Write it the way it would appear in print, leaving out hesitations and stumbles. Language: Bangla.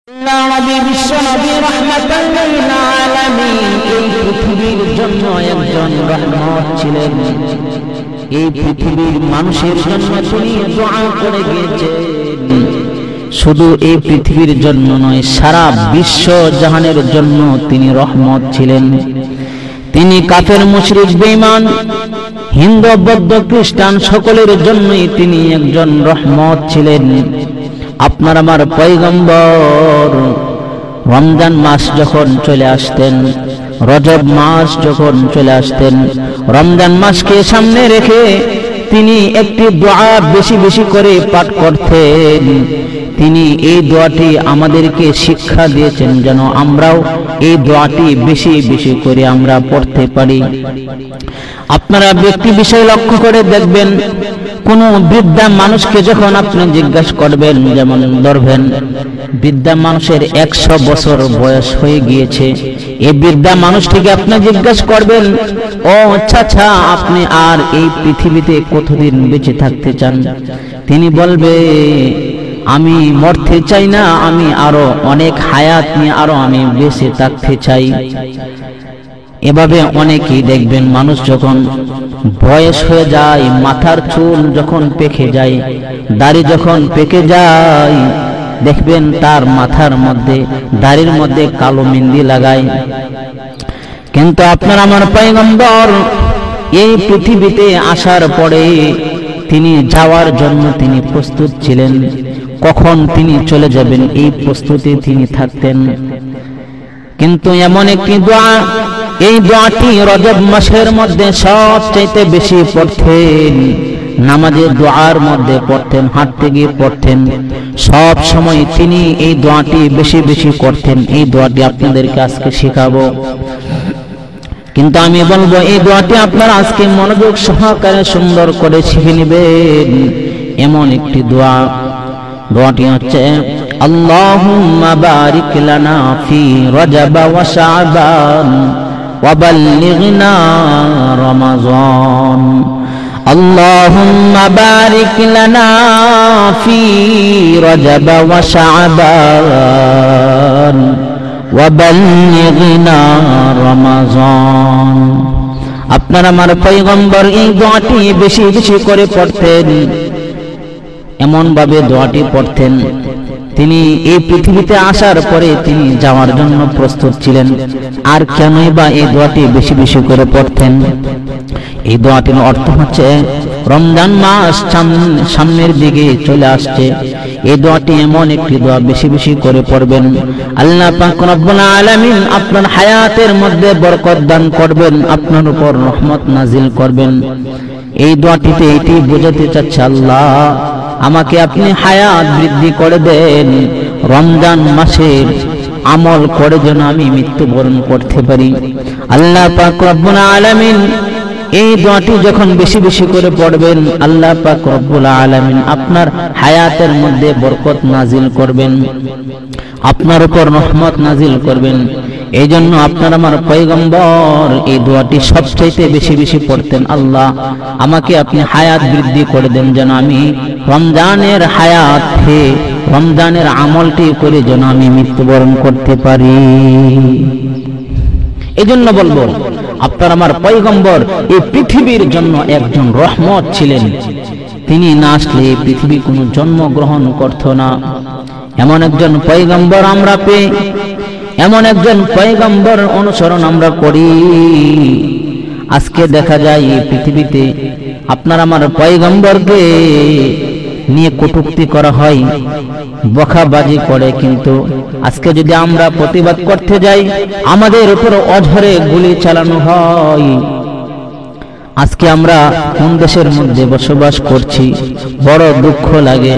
নবী বিশ্ব নবী রাহমাতাল লিল আলামিন এই পৃথিবীর জন্য একজন রহমত ছিলেন। এই পৃথিবীর মানুষের জন্য তিনি দোয়া করে গিয়েছেন। শুধু এই পৃথিবীর জন্য নয়, সারা বিশ্ব জাহানের জন্য তিনি রহমত ছিলেন। তিনি কাফের, মুশরিক, বেঈমান, হিন্দু, বৌদ্ধ, খ্রিস্টান সকলের জন্যই তিনি একজন রহমত ছিলেন। আপনার আমার পয়গম্বর রমজান মাস যখন চলে আসতেন, রজব মাস যখন চলে আসতেন, রমজান মাসকে সামনে রেখে তিনি একটি দোয়া বেশি বেশি করে পাঠ করতেন। তিনি এই দোয়াটি আমাদেরকে শিক্ষা দিয়েছেন যেন আমরাও এই দোয়াটি বেশি বেশি করে আমরা পড়তে পারি। আপনারা ব্যক্তি বিষয় লক্ষ্য করে দেখবেন, কোন বৃদ্ধা মানুষকে যখন আপনি জিজ্ঞাসা করবেন, যেমন ধরবেন বৃদ্ধা মানুষের 100 বছর বয়স হয়ে গিয়েছে, এই বৃদ্ধা মানুষটিকে আপনি জিজ্ঞাসা করবেন, ও চাচা আপনি আর এই পৃথিবীতে কতদিন বেঁচে থাকতে চান? তিনি বলবে, আমি মরতে চাই না, আমি আরো অনেক হায়াত নিয়ে আরো আমি বেঁচে থাকতে চাই। এভাবে অনেকেই দেখবেন মানুষ যখন বয়স হয়ে যায়, মাথার চুল যখন পেকে যায়, দাড়ি যখন পেকে যায়, দেখবেন তার মাথার মধ্যে, দাড়ির মধ্যে কালো মেহেন্দি লাগায়। কিন্তু আপনার আমার পয়গম্বর এই পৃথিবীতে আসার পরে তিনি যাওয়ার জন্য তিনি প্রস্তুত ছিলেন। কখন তিনি চলে যাবেন এই প্রস্তুতি তিনি থাকতেন। কিন্তু এমন একটি দোয়া, এই দোয়াটি রজব মাসের মধ্যে সবচেয়ে বেশি পড়তেন, নামাজের দোয়ার মধ্যে পড়তেন, হাঁটতে গিয়ে পড়তেন, সব সময় তিনি এই দোয়াটি বেশি বেশি করতেন। এই দোয়াটি আপনাদেরকে আজকে শেখাবো, কিন্তু আমি বলবো এই দোয়াটি আপনারা আজকে মনোযোগ সহকারে সুন্দর করে শিখে নেবেন। এমন একটি দোয়া, দোয়াটি হচ্ছে আল্লাহুম্মা বারিক লানা ফি রজব ওয়া শাবান ওয়া বাল্লিগনা রমাযান। আল্লাহুম্মা বারিক লানা ফি রজব ওয়া শাবান ওয়া বাল্লিগনা রমাযান। আপনার আমার পয়গম্বর এই দোয়াটি বেশি বেশি করে পড়তেন। এমন ভাবে দোয়াটি পড়তেন, তিনি এই পৃথিবীতে আসার পরে তিনি যাওয়ার জন্য প্রস্তুত ছিলেন। আর কেনই বা এই দোয়াটি বেশি বেশি করে পড়তেন? এই দোয়াটির অর্থ হচ্ছে, রমজান মাস সামনের দিকে চলে আসছে, এই দোয়াটি এমন একটি দোয়া বেশি বেশি করে পড়বেন। আল্লাহ পাক রব্বুল আলামিন আপনার হায়াতের মধ্যে বরকত দান করবেন, আপনার উপর রহমত নাজিল করবেন। এই দোয়াটিতে এটি বোঝাতে চাচ্ছে, আল্লাহ আমাকে আপনি হায়াত বৃদ্ধি করে দেন, রমজান মাসের আমল করে যেন আমি মৃত্যুবরণ করতে পারি। আল্লাহ পাক রব্বুল আলামিন এই দোয়াটি যখন বেশি বেশি করে পড়বেন, আল্লাহ পাক রব্বুল আলামিন আপনার হায়াতের মধ্যে বরকত নাজিল করবেন, আপনার উপর রহমত নাজিল করবেন। এই জন্য আপনার আমার পয়গম্বর এই দোয়াটি সবচেয়ে বেশি বেশি পড়তেন, আল্লাহ আমাকে আপনি হায়াত বৃদ্ধি করে দেন যেন আমি রমজানের হায়াত পেয়ে রমজানের আমলটি করে যেন আমি মৃত্যুবরণ করতে পারি। এই জন্য বলবো, আপনার আমার পয়গম্বর এই পৃথিবীর জন্য একজন রহমত ছিলেন। তিনি না আসলে এই পৃথিবী কোনো জন্মগ্রহণ করত না। এমন একজন পয়গম্বর আমরা পেয়ে, এমন একজন পয়গম্বর অনুসরণ আমরা করি। আজকে দেখা যায় এই পৃথিবীতে আপনার আমার পয়গম্বরকে নিয়ে কটূক্তি করা হয়, বকাবাজি করে, কিন্তু আজকে যদি আমরা প্রতিবাদ করতে যাই আমাদের উপর অঝরে গুলি চালানো হয়। আজকে আমরা কোন দেশের মধ্যে বসবাস করছি, বড় দুঃখ লাগে।